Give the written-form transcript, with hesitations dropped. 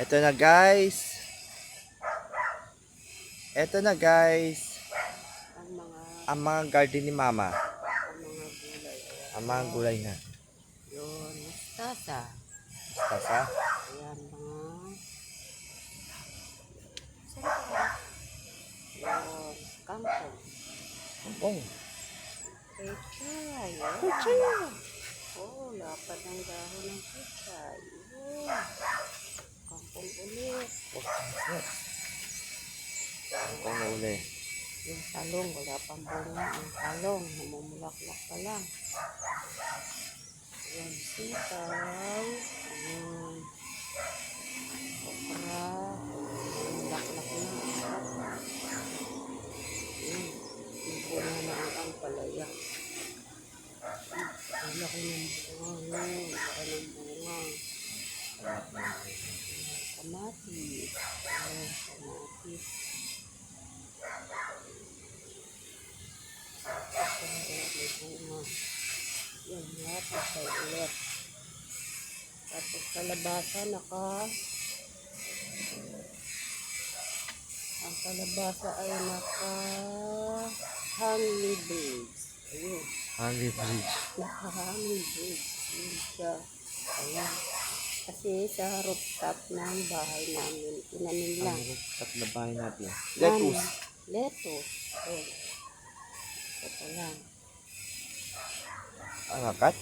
Ito na guys. Ito na guys. Ang mga Ang mga garden ni Mama. ang mga gulay. Ang mga gulay Ayan. na. Yun, mustasa. Basta Ayan, mga... Saan ka? Yun, kangkong. Kampong. Pechay. Oh, lapad ang dahon ng pechay. Yun. Kangkong ulit. Kampong na uli. Yung talong, wala pang bunga. Ang talong, namumulaklak pa lang. Yung sitaw. Yung okra. Namulaklak na. Yung bunga na ang palaya. Ang laki ng bunga. Ang laki ng bunga. Kamatis. Kamatis. May bunga. Yan, lapis ay ulit. Tapos kalabasa ang kalabasa ay honey breeds. Ayun. Honey bridge. Honey breeds. Yun siya. Ayan. Kasi sa rooftop ng bahay namin, inanin lang. Ang rooftop na bahay natin. Lettuce. Lettuce. Oh. Ito lang. Ang akat.